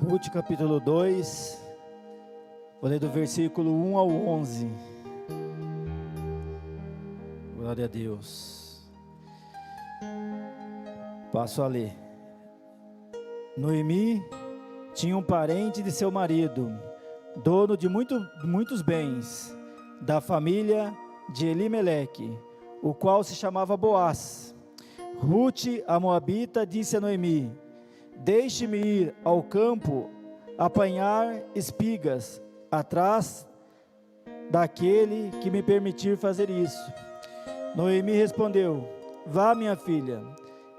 Ruth capítulo 2, vou ler do versículo 1 ao 11. Glória a Deus. Passo a ler. Noemi tinha um parente de seu marido, dono de muitos bens, da família de Elimeleque, o qual se chamava Boaz. Ruth, a moabita, disse a Noemi: deixe-me ir ao campo apanhar espigas atrás daquele que me permitir fazer isso. Noemi respondeu: vá, minha filha.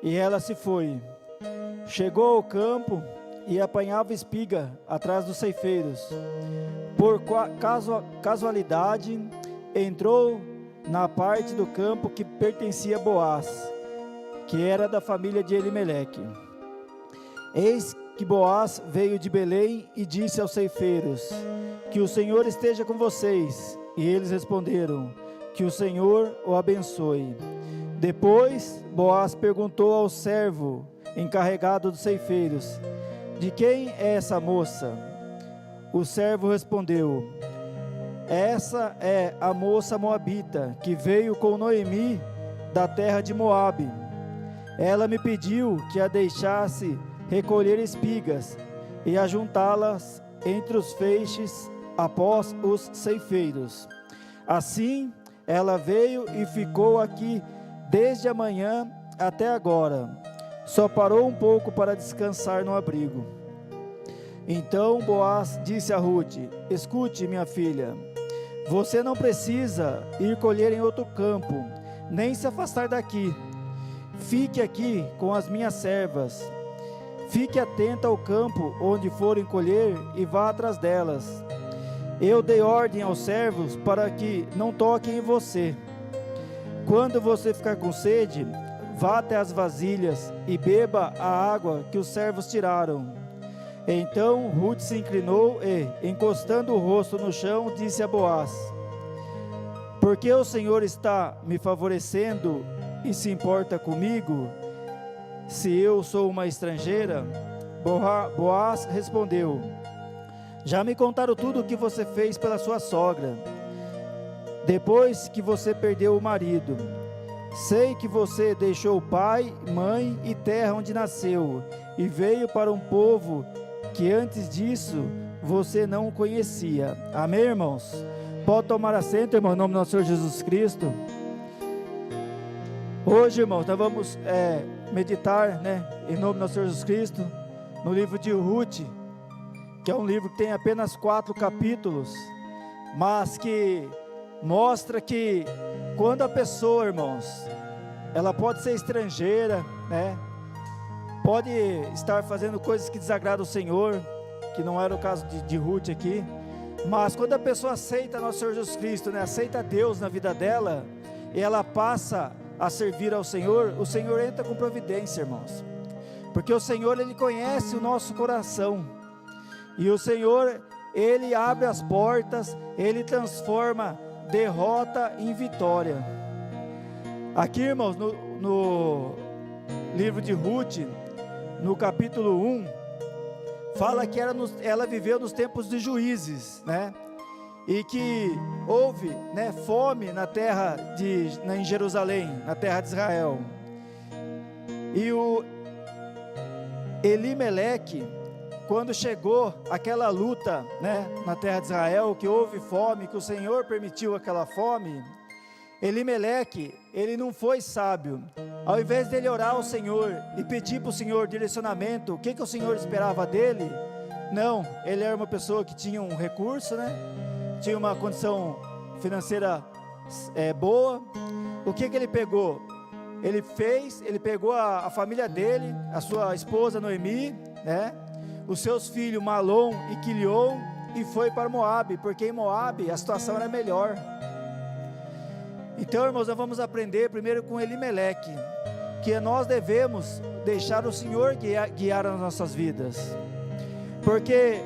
E ela se foi. Chegou ao campo e apanhava espiga atrás dos ceifeiros. Por casualidade, entrou na parte do campo que pertencia a Boaz, que era da família de Elimeleque. Eis que Boaz veio de Belém e disse aos ceifeiros: que o Senhor esteja com vocês. E eles responderam: que o Senhor o abençoe. Depois Boaz perguntou ao servo encarregado dos ceifeiros: de quem é essa moça? O servo respondeu: essa é a moça moabita que veio com Noemi da terra de Moabe. Ela me pediu que a deixasse recolher espigas e ajuntá-las entre os feixes após os ceifeiros. Assim ela veio e ficou aqui desde a manhã até agora. Só parou um pouco para descansar no abrigo. Então Boaz disse a Ruth: escute, minha filha, você não precisa ir colher em outro campo, nem se afastar daqui. Fique aqui com as minhas servas. Fique atenta ao campo onde forem colher e vá atrás delas. Eu dei ordem aos servos para que não toquem em você. Quando você ficar com sede, vá até as vasilhas e beba a água que os servos tiraram. Então Ruth se inclinou e, encostando o rosto no chão, disse a Boaz: porque o Senhor está me favorecendo e se importa comigo, se eu sou uma estrangeira? Boaz respondeu: já me contaram tudo o que você fez pela sua sogra, depois que você perdeu o marido. Sei que você deixou pai, mãe e terra onde nasceu, e veio para um povo que antes disso você não conhecia. Amém, irmãos? Pode tomar assento, irmão, em nome do nosso Senhor Jesus Cristo. Hoje, irmãos, nós vamos meditar, em nome do nosso Senhor Jesus Cristo, no livro de Ruth, que é um livro que tem apenas 4 capítulos, mas que mostra que quando a pessoa, irmãos, ela pode ser estrangeira, pode estar fazendo coisas que desagradam o Senhor, que não era o caso de Ruth aqui, mas quando a pessoa aceita nosso Senhor Jesus Cristo, aceita Deus na vida dela, e ela passa a servir ao Senhor, o Senhor entra com providência, irmãos, porque o Senhor, Ele conhece o nosso coração, e o Senhor, Ele abre as portas, Ele transforma derrota em vitória. Aqui, irmãos, no livro de Ruth, no capítulo 1, fala que ela viveu nos tempos de juízes, e que houve, fome na terra em Jerusalém, na terra de Israel, e o Elimeleque, quando chegou aquela luta, na terra de Israel, que houve fome, que o Senhor permitiu aquela fome, Elimeleque, ele não foi sábio. Ao invés dele orar ao Senhor e pedir para o Senhor direcionamento, o que o Senhor esperava dele? Não, ele era uma pessoa que tinha um recurso, tinha uma condição financeira boa. O que ele pegou? Ele pegou a família dele, a sua esposa Noemi, os seus filhos Malom e Quilion, e foi para Moabe, porque em Moabe a situação era melhor. Então, irmãos, nós vamos aprender primeiro com Elimeleque, que nós devemos deixar o Senhor guiar as nossas vidas, porque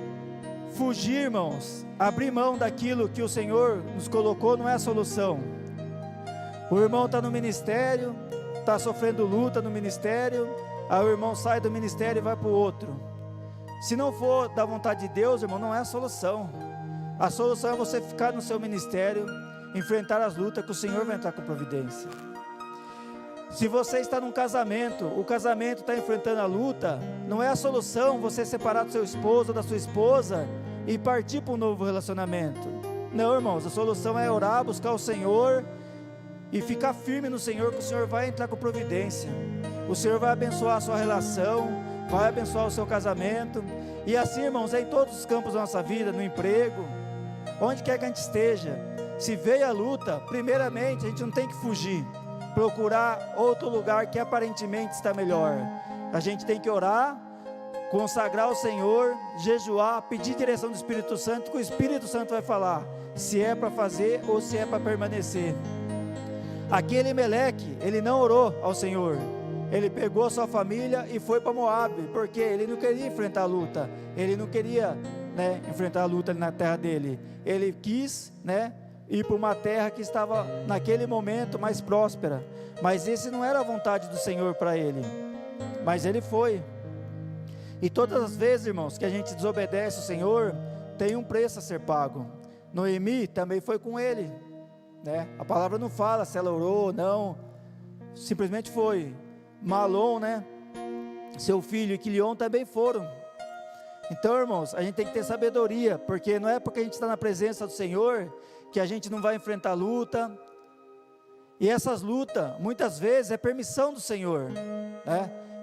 fugir, irmãos, abrir mão daquilo que o Senhor nos colocou não é a solução. O irmão está no ministério, está sofrendo luta no ministério, aí o irmão sai do ministério e vai para o outro. Se não for da vontade de Deus, irmão, não é a solução. A solução é você ficar no seu ministério, enfrentar as lutas, que o Senhor vai entrar com providência. Se você está num casamento, o casamento está enfrentando a luta, não é a solução você separar do seu esposo ou da sua esposa e partir para um novo relacionamento. Não, irmãos, a solução é orar, buscar o Senhor e ficar firme no Senhor, que o Senhor vai entrar com providência. O Senhor vai abençoar a sua relação, vai abençoar o seu casamento. E assim, irmãos, é em todos os campos da nossa vida, no emprego, onde quer que a gente esteja. Se veio a luta, primeiramente a gente não tem que fugir, procurar outro lugar que aparentemente está melhor. A gente tem que orar, consagrar ao Senhor, jejuar, pedir direção do Espírito Santo, que o Espírito Santo vai falar se é para fazer ou se é para permanecer. Aqui Elimeleque, ele não orou ao Senhor, ele pegou a sua família e foi para Moabe, porque ele não queria enfrentar a luta, ele não queria, enfrentar a luta ali na terra dele, ele quis, ir para uma terra que estava naquele momento mais próspera, mas esse não era a vontade do Senhor para ele, mas ele foi. E todas as vezes, irmãos, que a gente desobedece o Senhor, tem um preço a ser pago. Noemi também foi com ele, a palavra não fala se ela orou ou não, simplesmente foi. Malom, seu filho, e Quilion também foram. Então, irmãos, a gente tem que ter sabedoria, porque não é porque a gente está na presença do Senhor que a gente não vai enfrentar luta. E essas lutas, muitas vezes, é permissão do Senhor,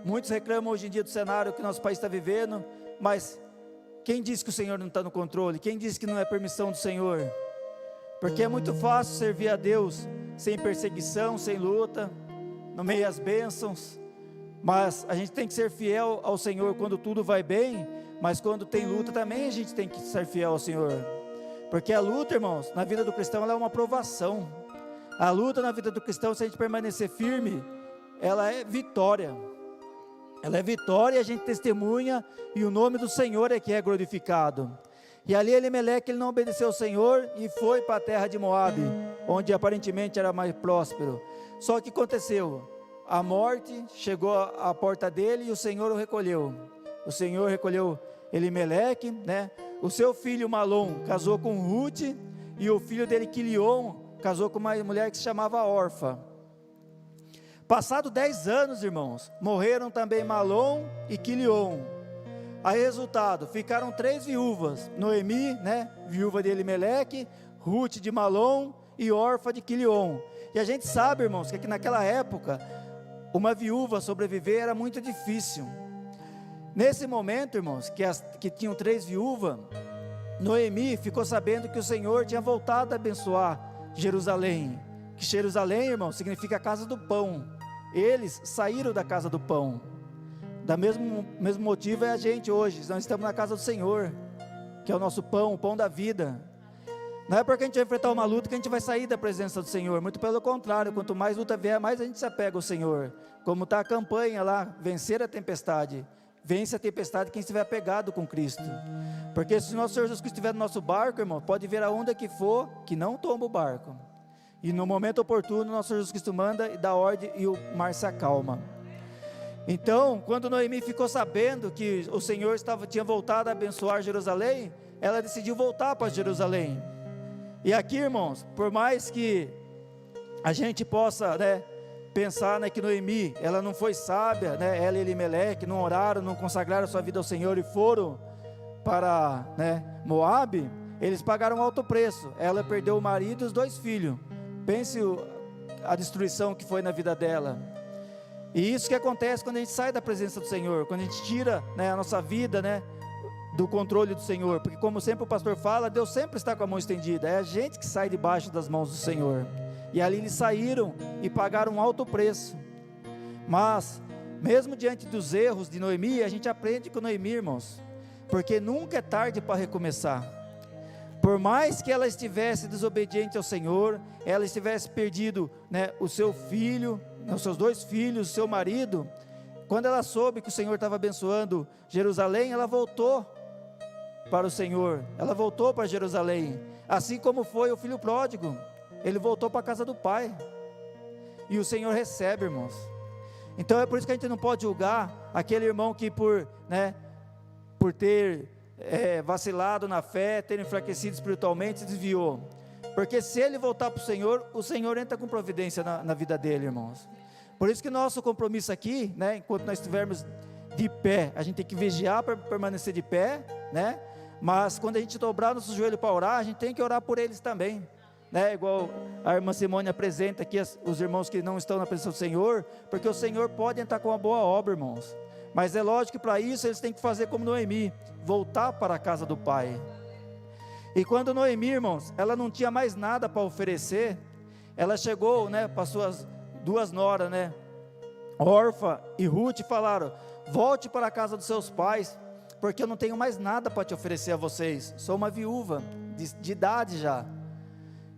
Muitos reclamam hoje em dia do cenário que nosso país está vivendo, mas quem disse que o Senhor não está no controle? Quem disse que não é permissão do Senhor? Porque é muito fácil servir a Deus sem perseguição, sem luta, no meio das bênçãos, mas a gente tem que ser fiel ao Senhor quando tudo vai bem, mas quando tem luta também a gente tem que ser fiel ao Senhor, porque a luta, irmãos, na vida do cristão ela é uma provação. A luta na vida do cristão, se a gente permanecer firme, ela é vitória, e a gente testemunha, e o nome do Senhor é que é glorificado. E ali Elimeleque, ele não obedeceu ao Senhor e foi para a terra de Moabe, onde aparentemente era mais próspero. Só que aconteceu, a morte chegou à porta dele e o Senhor o recolheu. O Senhor recolheu Elimeleque, O seu filho Malom casou com Ruth, e o filho dele Quilion casou com uma mulher que se chamava Orfa. Passado 10 anos, irmãos, morreram também Malom e Quilion. Aí resultado, ficaram 3 viúvas, Noemi, viúva de Elimeleque, Ruth de Malom e Orfa de Quilion. E a gente sabe, irmãos, que naquela época, uma viúva sobreviver era muito difícil. Nesse momento, irmãos, que tinham 3 viúvas, Noemi ficou sabendo que o Senhor tinha voltado a abençoar Jerusalém, que Jerusalém, irmãos, significa a casa do pão. Eles saíram da casa do pão. Da mesmo motivo é a gente hoje, nós estamos na casa do Senhor, que é o nosso pão, o pão da vida. Não é porque a gente vai enfrentar uma luta que a gente vai sair da presença do Senhor, muito pelo contrário, quanto mais luta vier, mais a gente se apega ao Senhor, como está a campanha lá, vencer a tempestade. Vence a tempestade quem estiver apegado com Cristo, porque se o nosso Senhor Jesus Cristo estiver no nosso barco, irmão, pode vir a onda que for, que não tomba o barco, e no momento oportuno, o nosso Senhor Jesus Cristo manda e dá ordem e o mar se acalma. Então, quando Noemi ficou sabendo que o Senhor tinha voltado a abençoar Jerusalém, ela decidiu voltar para Jerusalém. E aqui, irmãos, por mais que a gente possa, pensar, que Noemi, ela não foi sábia, ela e Elimeleque não oraram, não consagraram sua vida ao Senhor e foram para, Moabe, eles pagaram alto preço. Ela perdeu o marido e os 2 filhos. Pense a destruição que foi na vida dela. E isso que acontece quando a gente sai da presença do Senhor, quando a gente tira, a nossa vida, do controle do Senhor, porque como sempre o pastor fala, Deus sempre está com a mão estendida, é a gente que sai debaixo das mãos do Senhor. E ali eles saíram e pagaram um alto preço. Mas mesmo diante dos erros de Noemi, a gente aprende com Noemi, irmãos, porque nunca é tarde para recomeçar. Por mais que ela estivesse desobediente ao Senhor, ela estivesse perdido, o seu filho, os seus 2 filhos, o seu marido, quando ela soube que o Senhor estava abençoando Jerusalém, ela voltou para o Senhor, ela voltou para Jerusalém, assim como foi o filho pródigo, ele voltou para a casa do pai, e o Senhor recebe, irmãos. Então é por isso que a gente não pode julgar aquele irmão que por por ter vacilado na fé, ter enfraquecido espiritualmente, se desviou. Porque se ele voltar para o Senhor entra com providência na vida dele, irmãos. Por isso que nosso compromisso aqui, né, enquanto nós estivermos de pé, a gente tem que vigiar para permanecer de pé, né? Mas quando a gente dobrar nosso joelho para orar, a gente tem que orar por eles também, né? Igual a irmã Simone apresenta aqui os irmãos que não estão na presença do Senhor, porque o Senhor pode entrar com uma boa obra, irmãos. Mas é lógico que para isso eles têm que fazer como Noemi, voltar para a casa do pai. E quando Noemi, irmãos, ela não tinha mais nada para oferecer, ela chegou, né, para suas duas noras, né, Orfa e Ruth, falaram: volte para a casa dos seus pais, porque eu não tenho mais nada para te oferecer a vocês, sou uma viúva, de idade já.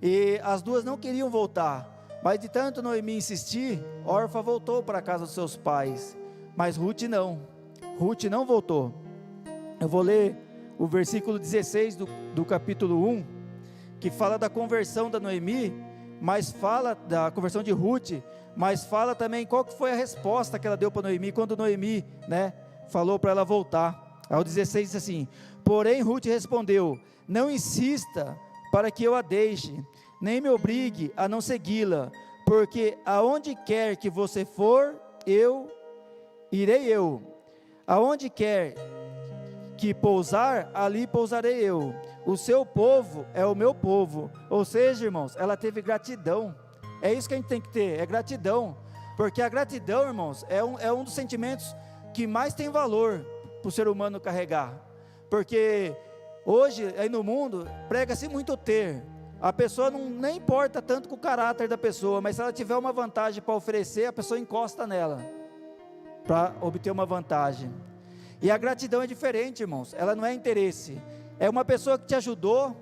E as duas não queriam voltar, mas de tanto Noemi insistir, Orfa voltou para a casa dos seus pais, mas Ruth não voltou. Eu vou ler o versículo 16 do capítulo 1, que fala da conversão da Noemi, mas fala da conversão de Ruth, mas fala também qual que foi a resposta que ela deu para Noemi, quando Noemi, né, falou para ela voltar. Ao 16 diz assim: porém Ruth respondeu: não insista para que eu a deixe, nem me obrigue a não segui-la, porque aonde quer que você for, irei eu, aonde quer que pousar, ali pousarei eu, o seu povo é o meu povo. Ou seja, irmãos, ela teve gratidão. É isso que a gente tem que ter, é gratidão, porque a gratidão, irmãos, é um dos sentimentos que mais tem valor para o ser humano carregar, porque hoje aí no mundo prega-se muito ter, a pessoa nem importa tanto com o caráter da pessoa, mas se ela tiver uma vantagem para oferecer, a pessoa encosta nela, para obter uma vantagem. E a gratidão é diferente, irmãos, ela não é interesse, é uma pessoa que te ajudou,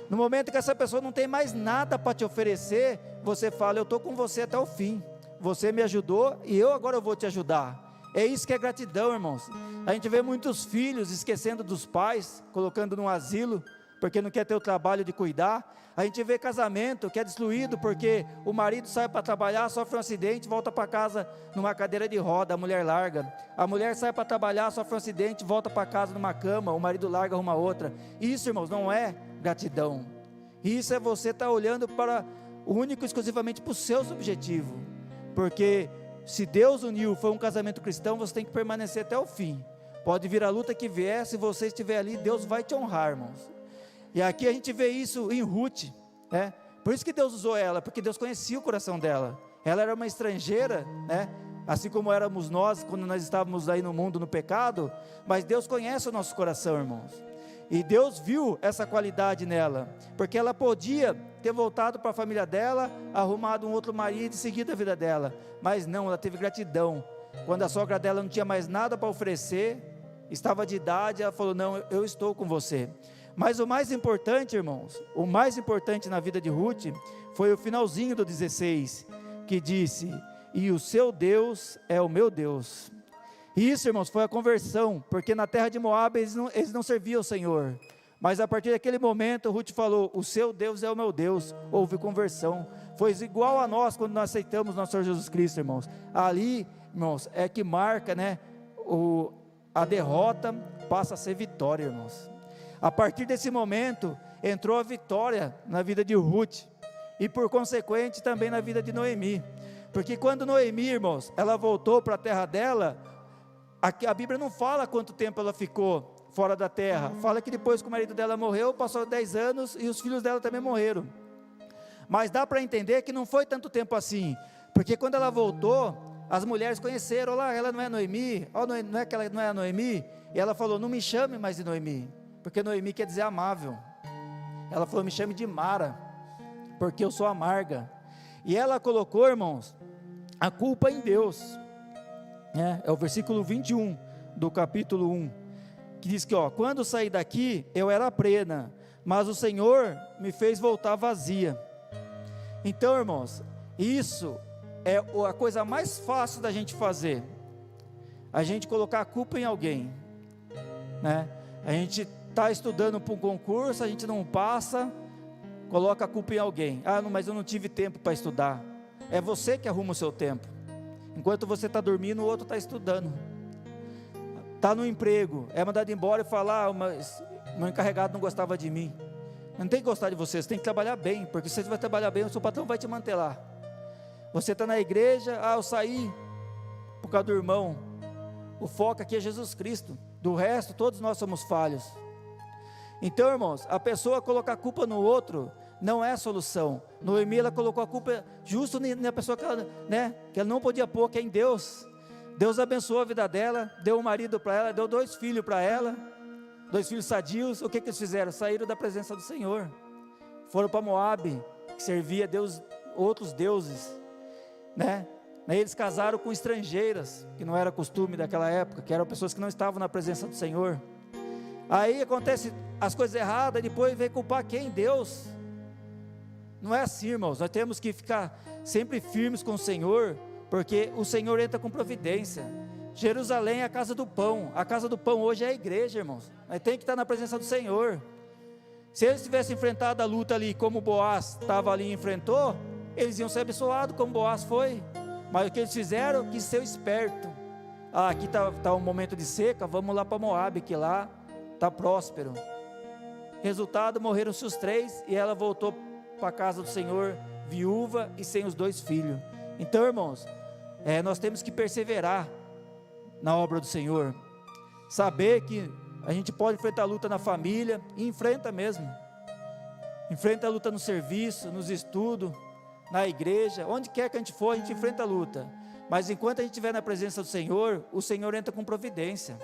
no momento que essa pessoa não tem mais nada para te oferecer, você fala: eu estou com você até o fim, você me ajudou e agora eu vou te ajudar. É isso que é gratidão, irmãos. A gente vê muitos filhos esquecendo dos pais, colocando num asilo, porque não quer ter o trabalho de cuidar. A gente vê casamento que é destruído, porque o marido sai para trabalhar, sofre um acidente, volta para casa numa cadeira de roda, a mulher larga. A mulher sai para trabalhar, sofre um acidente, volta para casa numa cama, o marido larga, arruma outra. Isso, irmãos, não é gratidão. Isso é você estar olhando para único e exclusivamente para os seus objetivos, porque se Deus uniu, foi um casamento cristão, você tem que permanecer até o fim. Pode vir a luta que vier, se você estiver ali, Deus vai te honrar, irmãos. E aqui a gente vê isso em Ruth, né? Por isso que Deus usou ela, porque Deus conhecia o coração dela. Ela era uma estrangeira, né? Assim como éramos nós, quando nós estávamos aí no mundo, no pecado, mas Deus conhece o nosso coração, irmãos. E Deus viu essa qualidade nela, porque ela podia ter voltado para a família dela, arrumado um outro marido e seguido a vida dela, mas não, ela teve gratidão. Quando a sogra dela não tinha mais nada para oferecer, estava de idade, ela falou: não, eu estou com você. Mas o mais importante, irmãos, o mais importante na vida de Ruth, foi o finalzinho do 16, que disse: e o seu Deus é o meu Deus. Isso, irmãos, foi a conversão, porque na terra de Moabe eles não serviam ao Senhor, mas a partir daquele momento Ruth falou: o seu Deus é o meu Deus. Houve conversão, foi igual a nós quando nós aceitamos nosso Senhor Jesus Cristo, irmãos. Ali, irmãos, é que marca, né, a derrota passa a ser vitória, irmãos. A partir desse momento entrou a vitória na vida de Ruth, e por consequente também na vida de Noemi, porque quando Noemi, irmãos, ela voltou para a terra dela, a Bíblia não fala quanto tempo ela ficou fora da terra, fala que depois que o marido dela morreu, passou 10 anos e os filhos dela também morreram, mas dá para entender que não foi tanto tempo assim, porque quando ela voltou, as mulheres conheceram: olha lá, ela não é Noemi, não é que ela não é a Noemi, e ela falou: não me chame mais de Noemi, porque Noemi quer dizer amável. Ela falou: me chame de Mara, porque eu sou amarga. E ela colocou, irmãos, a culpa em Deus. É o versículo 21 do capítulo 1, que diz que, quando saí daqui, eu era plena, mas o Senhor me fez voltar vazia. Então, irmãos, isso é a coisa mais fácil da gente fazer, a gente colocar a culpa em alguém, né? A gente está estudando para um concurso, a gente não passa, coloca a culpa em alguém: não, mas eu não tive tempo para estudar. É você que arruma o seu tempo. Enquanto você está dormindo, o outro está estudando. está no emprego, é mandado embora e falar, mas meu encarregado não gostava de mim. Não tem que gostar de você, você tem que trabalhar bem, porque se você vai trabalhar bem, o seu patrão vai te manter lá. Você está na igreja, eu saí por causa do irmão. O foco aqui é Jesus Cristo, do resto todos nós somos falhos. Então, irmãos, a pessoa colocar a culpa no outro não é a solução. Noemi, ela colocou a culpa justo na pessoa que ela não podia pôr, que é em Deus. Deus abençoou a vida dela, deu um marido para ela, deu 2 filhos para ela, 2 filhos sadios. O que eles fizeram? Saíram da presença do Senhor, foram para Moabe, que servia Deus, outros deuses, né? Aí eles casaram com estrangeiras, que não era costume daquela época, que eram pessoas que não estavam na presença do Senhor. Aí acontece as coisas erradas, depois vem culpar quem? Deus. Não é assim, irmãos. Nós temos que ficar sempre firmes com o Senhor, porque o Senhor entra com providência. Jerusalém é a casa do pão. A casa do pão hoje é a igreja, irmãos. Nós temos que estar na presença do Senhor. Se eles tivessem enfrentado a luta ali, como Boaz estava ali e enfrentou, eles iam ser abençoados, como Boaz foi. Mas o que eles fizeram? Quis ser esperto. Aqui está um momento de seca, vamos lá para Moabe, que lá está próspero. Resultado, morreram-se os 3 e ela voltou para a casa do Senhor, viúva e sem os 2 filhos. Então, irmãos, nós temos que perseverar na obra do Senhor, saber que a gente pode enfrentar a luta na família, e enfrenta mesmo, enfrenta a luta no serviço, nos estudos, na igreja, onde quer que a gente for, a gente enfrenta a luta, mas enquanto a gente estiver na presença do Senhor, o Senhor entra com providência.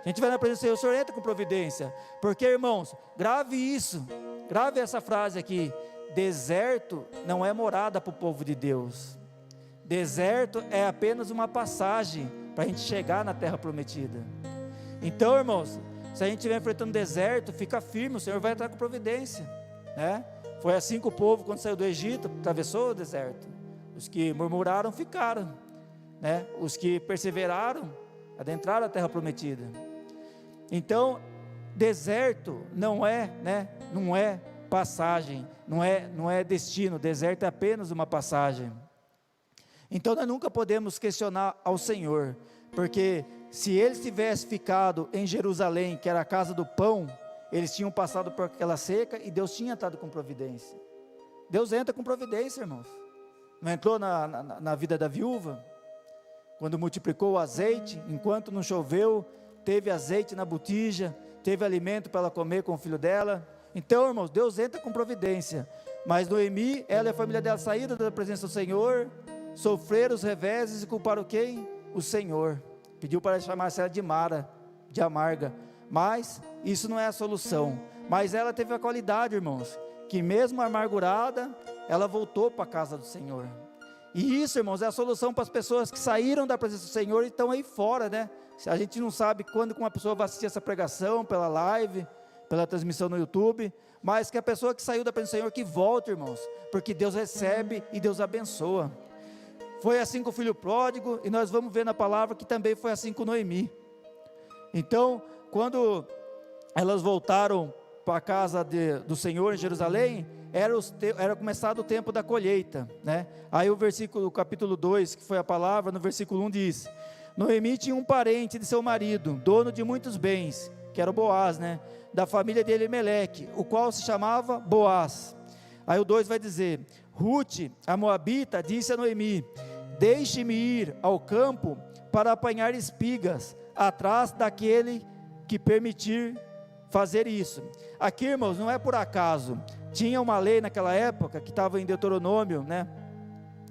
A gente estiver na presença do Senhor, o Senhor entra com providência, porque, irmãos, grave isso, grave essa frase aqui: deserto não é morada para o povo de Deus. Deserto é apenas uma passagem para a gente chegar na terra prometida. Então, irmãos, se a gente estiver enfrentando deserto, fica firme, o Senhor vai entrar com providência, né? Foi assim que o povo, quando saiu do Egito, atravessou o deserto. Os que murmuraram ficaram, né? Os que perseveraram adentraram a terra prometida. Então, deserto não é passagem, não é destino. Deserto é apenas uma passagem. Então nós nunca podemos questionar ao Senhor, porque se eles tivessem ficado em Jerusalém, que era a casa do pão, eles tinham passado por aquela seca e Deus tinha estado com providência. Deus entra com providência, irmãos. Não entrou na vida da viúva? Quando multiplicou o azeite, enquanto não choveu, teve azeite na botija, teve alimento para ela comer com o filho dela. Então, irmãos, Deus entra com providência. Mas Noemi, ela e a família dela saíram da presença do Senhor, sofreram os reveses e culparam quem? O Senhor. Pediu para chamar-se ela de Mara, de amarga. Mas isso não é a solução. Mas ela teve a qualidade, irmãos, que mesmo amargurada, ela voltou para a casa do Senhor. E isso, irmãos, é a solução para as pessoas que saíram da presença do Senhor e estão aí fora, né? A gente não sabe quando uma pessoa vai assistir essa pregação, pela live, pela transmissão no YouTube, mas que a pessoa que saiu da presença do Senhor, que volta, irmãos, porque Deus recebe e Deus abençoa. Foi assim com o filho pródigo, e nós vamos ver na palavra que também foi assim com Noemi. Então, quando elas voltaram para a casa do Senhor em Jerusalém, era começado o tempo da colheita, né? Aí o capítulo 2, que foi a palavra, no versículo 1 diz: Noemi tinha um parente de seu marido, dono de muitos bens, que era o Boaz, né? Da família de Elimeleque, o qual se chamava Boaz. Aí o 2 vai dizer: Rute, a moabita, disse a Noemi: deixe-me ir ao campo para apanhar espigas, atrás daquele que permitir fazer isso. Aqui, irmãos, não é por acaso. Tinha uma lei naquela época, que estava em Deuteronômio, né?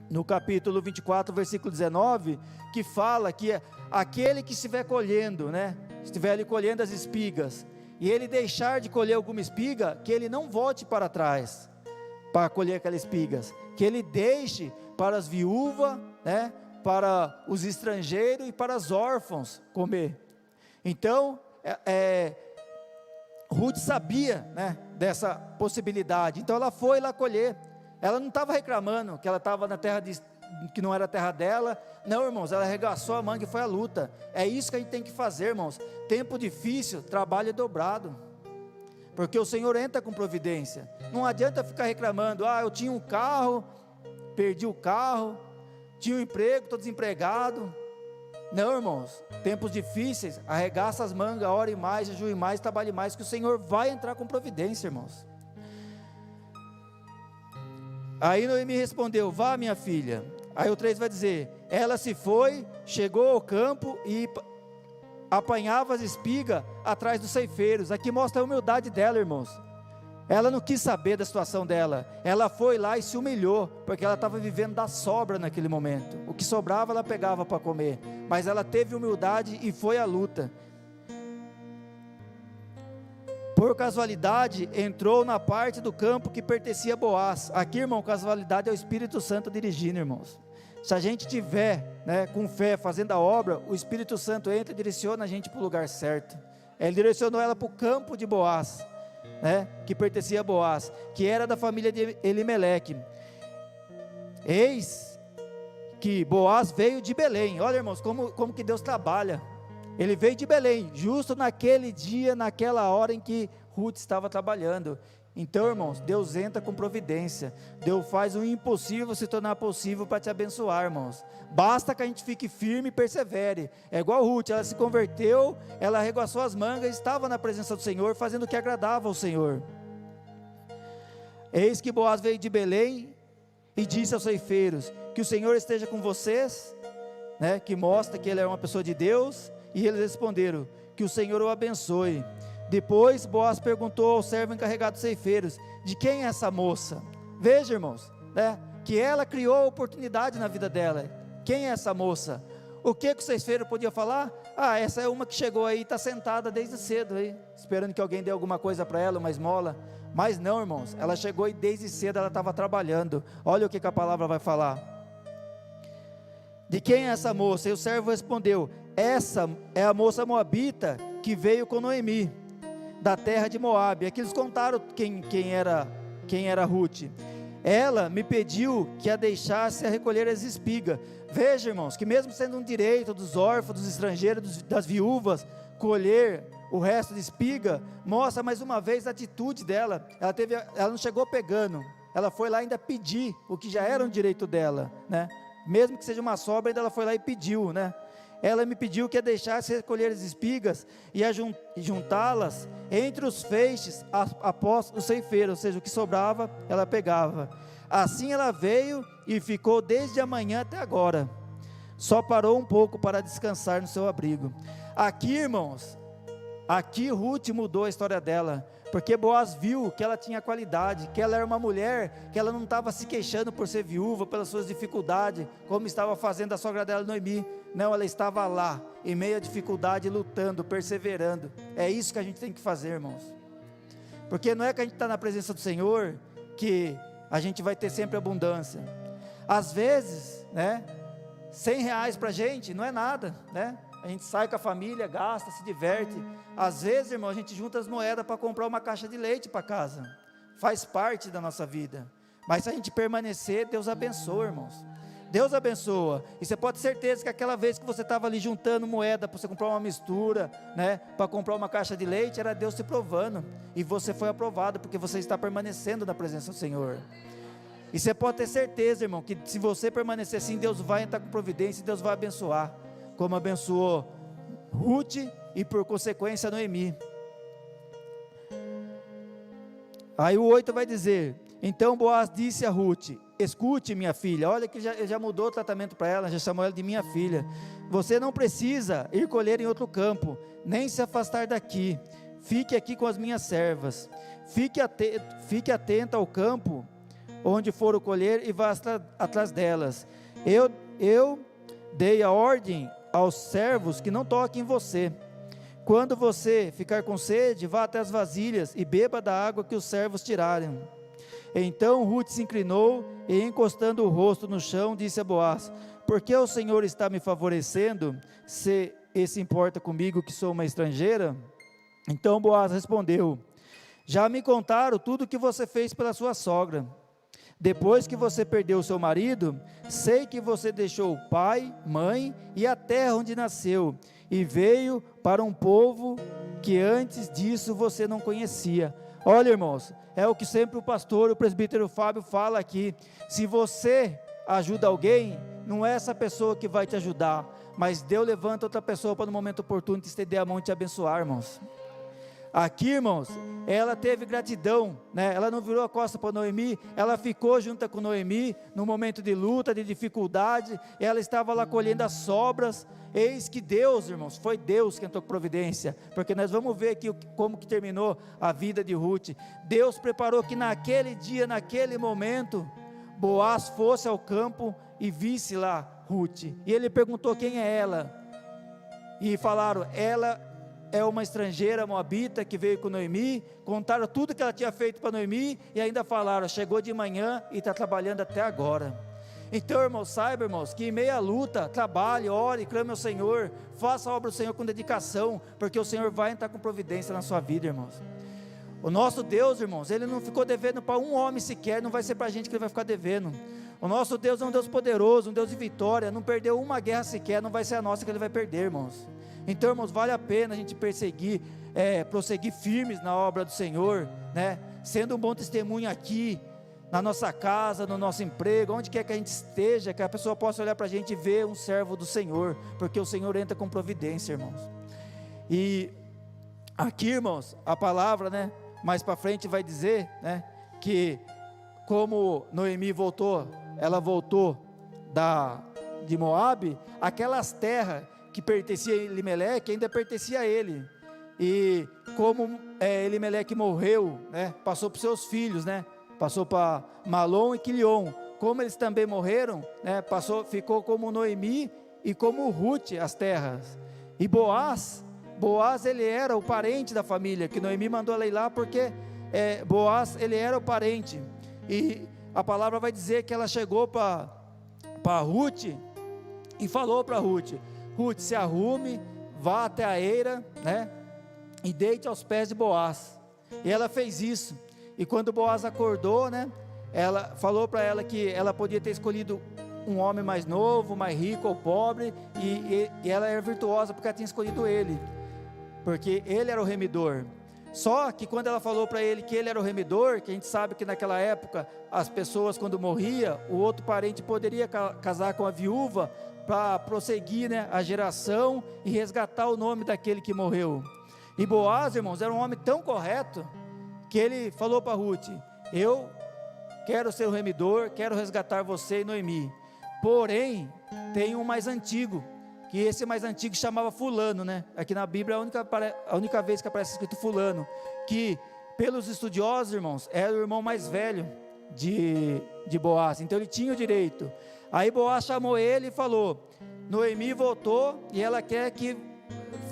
No capítulo 24, versículo 19, que fala que aquele que estiver colhendo, né? Estiver ali colhendo as espigas, e ele deixar de colher alguma espiga, que ele não volte para trás, para colher aquelas espigas, que ele deixe para as viúvas, né? Para os estrangeiros e para os órfãos comer. Então, Ruth sabia, né, dessa possibilidade, então ela foi lá colher. Ela não estava reclamando que ela estava na terra que não era a terra dela. Não, irmãos, ela arregaçou a manga e foi à luta. É isso que a gente tem que fazer, irmãos. Tempo difícil, trabalho dobrado, porque o Senhor entra com providência. Não adianta ficar reclamando: eu tinha um carro, perdi o carro, tinha um emprego, estou desempregado. Não, irmãos, tempos difíceis, arregaça as mangas, ore mais, jejue mais, trabalhe mais, que o Senhor vai entrar com providência, irmãos. Aí Noemi respondeu: vá, minha filha. Aí o 3 vai dizer: ela se foi, chegou ao campo e apanhava as espigas atrás dos ceifeiros. Aqui mostra a humildade dela, irmãos. Ela não quis saber da situação dela, ela foi lá e se humilhou, porque ela estava vivendo da sobra naquele momento. O que sobrava ela pegava para comer, mas ela teve humildade e foi à luta. Por casualidade, entrou na parte do campo que pertencia a Boaz. Aqui, irmão, casualidade é o Espírito Santo dirigindo, irmãos. Se a gente tiver, com fé, fazendo a obra, o Espírito Santo entra e direciona a gente para o lugar certo. Ele direcionou ela para o campo de Boaz, que pertencia a Boaz, que era da família de Elimeleque. Eis que Boaz veio de Belém. Olha, irmãos, como que Deus trabalha. Ele veio de Belém, justo naquele dia, naquela hora em que Ruth estava trabalhando. Então, irmãos, Deus entra com providência. Deus faz o impossível se tornar possível para te abençoar, irmãos. Basta que a gente fique firme e persevere. É igual Ruth, ela se converteu, ela arregaçou as mangas, estava na presença do Senhor, fazendo o que agradava ao Senhor. Eis que Boaz veio de Belém e disse aos ceifeiros: que o Senhor esteja com vocês, que mostra que ele é uma pessoa de Deus. E eles responderam: que o Senhor o abençoe. Depois Boaz perguntou ao servo encarregado dos ceifeiros: de quem é essa moça? Veja, irmãos, que ela criou a oportunidade na vida dela. Quem é essa moça? O que o ceifeiro podia falar? Essa é uma que chegou aí, está sentada desde cedo aí, esperando que alguém dê alguma coisa para ela, uma esmola. Mas não, irmãos, ela chegou e desde cedo ela estava trabalhando. Olha o que a palavra vai falar. De quem é essa moça? E o servo respondeu: essa é a moça moabita que veio com Noemi, da terra de Moabe. Aqui eles contaram quem era Ruth. Ela me pediu que a deixasse a recolher as espigas. Veja, irmãos, que mesmo sendo um direito dos órfãos, dos estrangeiros, das viúvas, colher o resto de espiga, mostra mais uma vez a atitude dela. Ela não chegou pegando, ela foi lá ainda pedir o que já era um direito dela, mesmo que seja uma sobra, ainda ela foi lá e pediu, Ela me pediu que a deixasse recolher as espigas e a juntá-las entre os feixes após o ceifeiro, ou seja, o que sobrava ela pegava. Assim ela veio e ficou desde a manhã até agora, só parou um pouco para descansar no seu abrigo. Aqui, irmãos, Ruth mudou a história dela, porque Boaz viu que ela tinha qualidade, que ela era uma mulher, que ela não estava se queixando por ser viúva, pelas suas dificuldades, como estava fazendo a sogra dela, Noemi. Não, ela estava lá, em meio à dificuldade, lutando, perseverando. É isso que a gente tem que fazer, irmãos. Porque não é que a gente está na presença do Senhor, que a gente vai ter sempre abundância. Às vezes, R$100 para a gente não é nada, A gente sai com a família, gasta, se diverte. Às vezes, irmão, a gente junta as moedas para comprar uma caixa de leite para casa. Faz parte da nossa vida. Mas se a gente permanecer, Deus abençoa, irmãos. Deus abençoa. E você pode ter certeza que aquela vez que você estava ali juntando moeda para você comprar uma mistura, para comprar uma caixa de leite, era Deus te provando. E você foi aprovado, porque você está permanecendo na presença do Senhor. E você pode ter certeza, irmão, que se você permanecer assim, Deus vai entrar com providência e Deus vai abençoar, como abençoou Ruth e por consequência Noemi. Aí o 8 vai dizer: então Boaz disse a Ruth: escute, minha filha. Olha que já mudou o tratamento para ela, já chamou ela de minha filha. Você não precisa ir colher em outro campo, nem se afastar daqui. Fique aqui com as minhas servas. Fique atenta ao campo onde for colher e vá atrás delas. Eu dei a ordem aos servos que não toquem em você. Quando você ficar com sede, vá até as vasilhas e beba da água que os servos tirarem. Então Ruth se inclinou e, encostando o rosto no chão, disse a Boaz: por que o Senhor está me favorecendo, se se importa comigo que sou uma estrangeira? Então Boaz respondeu: já me contaram tudo o que você fez pela sua sogra. Depois que você perdeu seu marido, sei que você deixou o pai, mãe e a terra onde nasceu, e veio para um povo que antes disso você não conhecia. Olha, irmãos, é o que sempre o pastor, o presbítero Fábio fala aqui: se você ajuda alguém, não é essa pessoa que vai te ajudar, mas Deus levanta outra pessoa para no momento oportuno te estender a mão e te abençoar, irmãos. Aqui, irmãos, ela teve gratidão, né? Ela não virou a costa para Noemi, ela ficou junto com Noemi, no momento de luta, de dificuldade, ela estava lá colhendo as sobras. Eis que Deus, irmãos, foi Deus que entrou com providência, porque nós vamos ver aqui como que terminou a vida de Ruth. Deus preparou que naquele dia, naquele momento, Boaz fosse ao campo e visse lá Ruth, e ele perguntou quem é ela, e falaram, ela é uma estrangeira moabita que veio com Noemi, contaram tudo que ela tinha feito para Noemi, e ainda falaram, chegou de manhã e está trabalhando até agora. Então, irmãos, saiba, irmãos, que em meio à luta, trabalhe, ore, clame ao Senhor, faça a obra do Senhor com dedicação, porque o Senhor vai entrar com providência na sua vida, irmãos. O nosso Deus, irmãos, Ele não ficou devendo para um homem sequer, não vai ser para a gente que Ele vai ficar devendo. O nosso Deus é um Deus poderoso, um Deus de vitória, não perdeu uma guerra sequer, não vai ser a nossa que Ele vai perder, irmãos. Então, irmãos, vale a pena a gente prosseguir firmes na obra do Senhor, né? Sendo um bom testemunho aqui, na nossa casa, no nosso emprego, onde quer que a gente esteja, que a pessoa possa olhar para a gente e ver um servo do Senhor, porque o Senhor entra com providência, irmãos. E aqui, irmãos, a palavra, né, mais para frente vai dizer, né, que como Noemi voltou, ela voltou de Moabe, aquelas terras que pertencia a Elimeleque, ainda pertencia a ele, e como Elimeleque morreu, né, passou para os seus filhos, né, passou para Malom e Quilion, como eles também morreram, né, ficou como Noemi e como Ruth as terras, e Boaz ele era o parente da família, que Noemi mandou ela ir lá, porque Boaz ele era o parente, e a palavra vai dizer que ela chegou para Ruth, e falou para Ruth, se arrume, vá até a eira, né, e deite aos pés de Boaz, e ela fez isso, e quando Boaz acordou, né, ela falou para ela que ela podia ter escolhido um homem mais novo, mais rico ou pobre, e ela era virtuosa porque ela tinha escolhido ele, porque ele era o remidor. Só que quando ela falou para ele que ele era o remidor, que a gente sabe que naquela época as pessoas quando morria, o outro parente poderia casar com a viúva para prosseguir, né, a geração e resgatar o nome daquele que morreu. E Boaz, irmãos, era um homem tão correto que ele falou para Ruth, eu quero ser o remidor, quero resgatar você e Noemi, porém tem um mais antigo, que esse mais antigo chamava fulano, né? Aqui na Bíblia a única vez que aparece escrito fulano, que pelos estudiosos, irmãos, era o irmão mais velho de Boaz, então ele tinha o direito. Aí Boaz chamou ele e falou, Noemi voltou e ela quer que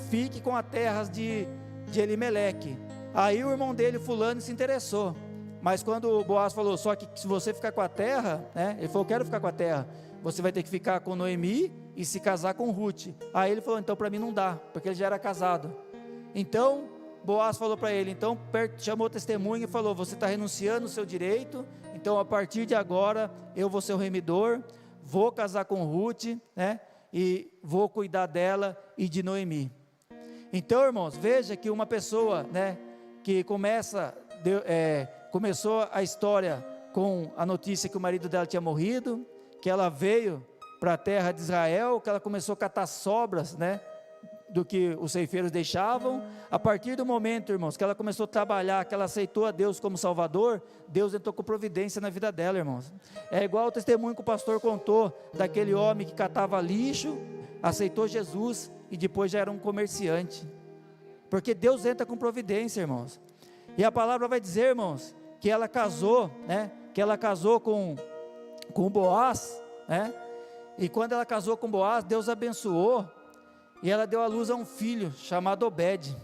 fique com as terras de Elimeleque. Aí o irmão dele, fulano, se interessou, mas quando Boaz falou, só que se você ficar com a terra, né? Ele falou, quero ficar com a terra, você vai ter que ficar com Noemi e se casar com Ruth. Aí ele falou, então para mim não dá, porque ele já era casado. Então Boaz falou para ele, então chamou testemunha e falou, você está renunciando o seu direito, então a partir de agora eu vou ser o remidor, vou casar com Ruth, né, e vou cuidar dela e de Noemi. Então, irmãos, veja que uma pessoa, né, que começou a história com a notícia que o marido dela tinha morrido, que ela veio para a terra de Israel, que ela começou a catar sobras, né, do que os ceifeiros deixavam. A partir do momento, irmãos, que ela começou a trabalhar, que ela aceitou a Deus como Salvador, Deus entrou com providência na vida dela, irmãos. É igual o testemunho que o pastor contou, daquele homem que catava lixo, aceitou Jesus, e depois já era um comerciante, porque Deus entra com providência, irmãos. E a palavra vai dizer, irmãos, que ela casou, né, que ela casou com Boaz, né, e quando ela casou com Boaz, Deus abençoou, e ela deu à luz a um filho, chamado Obed.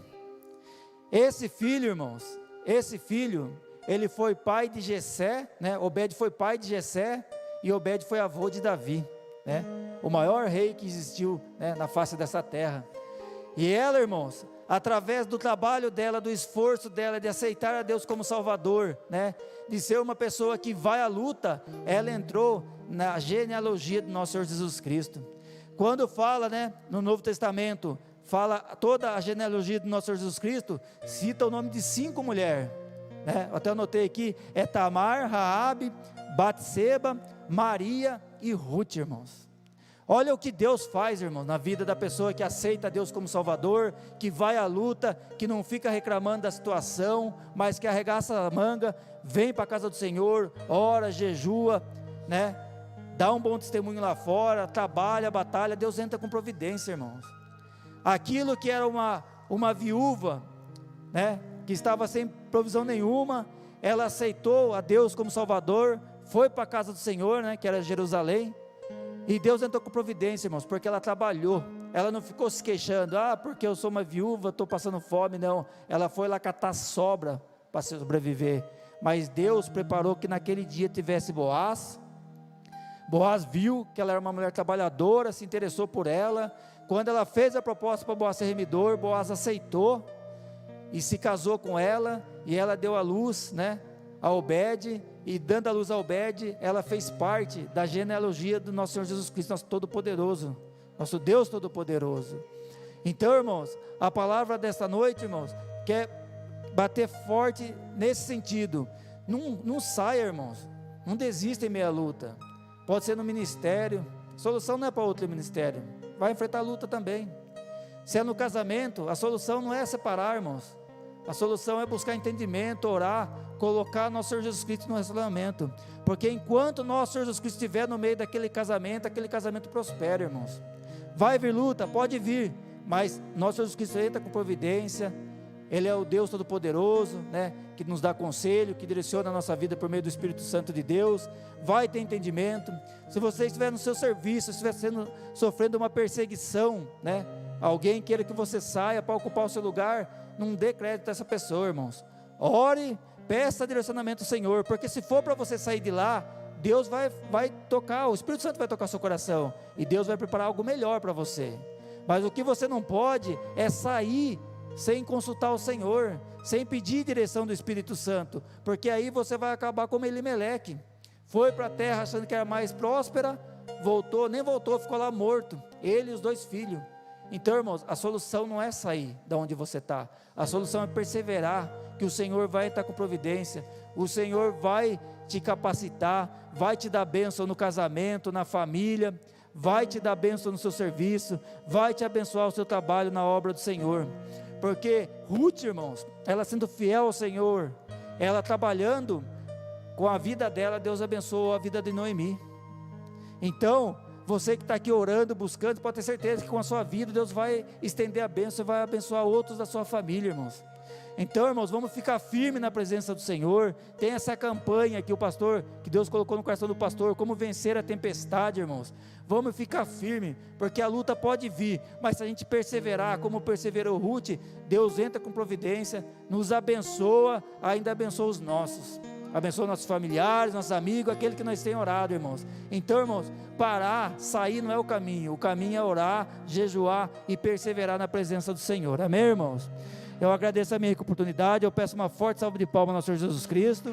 Esse filho, irmãos, ele foi pai de Jessé, né, Obed foi pai de Jessé, e Obed foi avô de Davi, né, o maior rei que existiu, né, na face dessa terra. E ela, irmãos, através do trabalho dela, do esforço dela, de aceitar a Deus como Salvador, né, de ser uma pessoa que vai à luta, ela entrou na genealogia do nosso Senhor Jesus Cristo. Quando fala, né, no Novo Testamento, fala toda a genealogia do nosso Senhor Jesus Cristo, cita o nome de 5 mulheres, né, até anotei aqui, Tamar, Raabe, Batseba, Maria e Ruth, irmãos. Olha o que Deus faz, irmão, na vida da pessoa que aceita Deus como Salvador, que vai à luta, que não fica reclamando da situação, mas que arregaça a manga, vem para a casa do Senhor, ora, jejua, né? Dá um bom testemunho lá fora, trabalha, batalha. Deus entra com providência, irmãos. Aquilo que era uma viúva, né, que estava sem provisão nenhuma, ela aceitou a Deus como Salvador, foi para a casa do Senhor, né, que era Jerusalém, e Deus entrou com providência, irmãos, porque ela trabalhou, ela não ficou se queixando, porque eu sou uma viúva, estou passando fome, não, ela foi lá catar sobra para sobreviver, mas Deus preparou que naquele dia tivesse Boaz. Boaz viu que ela era uma mulher trabalhadora, se interessou por ela. Quando ela fez a proposta para Boaz ser remidor, Boaz aceitou e se casou com ela, e ela deu a luz, né, a Obed, e dando a luz a Obed, ela fez parte da genealogia do nosso Senhor Jesus Cristo, nosso Todo-Poderoso, nosso Deus Todo-Poderoso. Então, irmãos, a palavra desta noite, irmãos, quer bater forte nesse sentido. Não saia, irmãos, não desista em meia luta. Pode ser no ministério, solução não é para outro ministério, vai enfrentar a luta também. Se é no casamento, a solução não é separar, irmãos, a solução é buscar entendimento, orar, colocar nosso Senhor Jesus Cristo no relacionamento, porque enquanto nosso Senhor Jesus Cristo estiver no meio daquele casamento prospera, irmãos. Vai vir luta, pode vir, mas nosso Senhor Jesus Cristo entra com providência. Ele é o Deus Todo-Poderoso, né, que nos dá conselho, que direciona a nossa vida por meio do Espírito Santo de Deus. Vai ter entendimento. Se você estiver no seu serviço, estiver sofrendo uma perseguição, né, alguém queira que você saia para ocupar o seu lugar, não dê crédito a essa pessoa, irmãos. Ore, peça direcionamento ao Senhor, porque se for para você sair de lá, Deus vai tocar, o Espírito Santo vai tocar seu coração, e Deus vai preparar algo melhor para você. Mas o que você não pode é sair sem consultar o Senhor, sem pedir direção do Espírito Santo, porque aí você vai acabar como Elimeleque, foi para a terra achando que era mais próspera, nem voltou, ficou lá morto, ele e os 2 filhos. Então, irmãos, a solução não é sair da onde você está, a solução é perseverar, que o Senhor vai estar com providência, o Senhor vai te capacitar, vai te dar bênção no casamento, na família, vai te dar bênção no seu serviço, vai te abençoar o seu trabalho na obra do Senhor. Porque Ruth, irmãos, ela sendo fiel ao Senhor, ela trabalhando com a vida dela, Deus abençoou a vida de Noemi. Então, você que está aqui orando, buscando, pode ter certeza que com a sua vida, Deus vai estender a bênção e vai abençoar outros da sua família, irmãos. Então, irmãos, vamos ficar firmes na presença do Senhor. Tem essa campanha que Deus colocou no coração do pastor, como vencer a tempestade, irmãos. Vamos ficar firmes, porque a luta pode vir, mas se a gente perseverar, como perseverou Ruth, Deus entra com providência, nos abençoa, ainda abençoa os nossos, abençoa nossos familiares, nossos amigos, aquele que nós temos orado, irmãos. Então, irmãos, sair não é o caminho é orar, jejuar e perseverar na presença do Senhor, amém, irmãos? Eu agradeço a minha oportunidade, eu peço uma forte salva de palmas ao Senhor Jesus Cristo.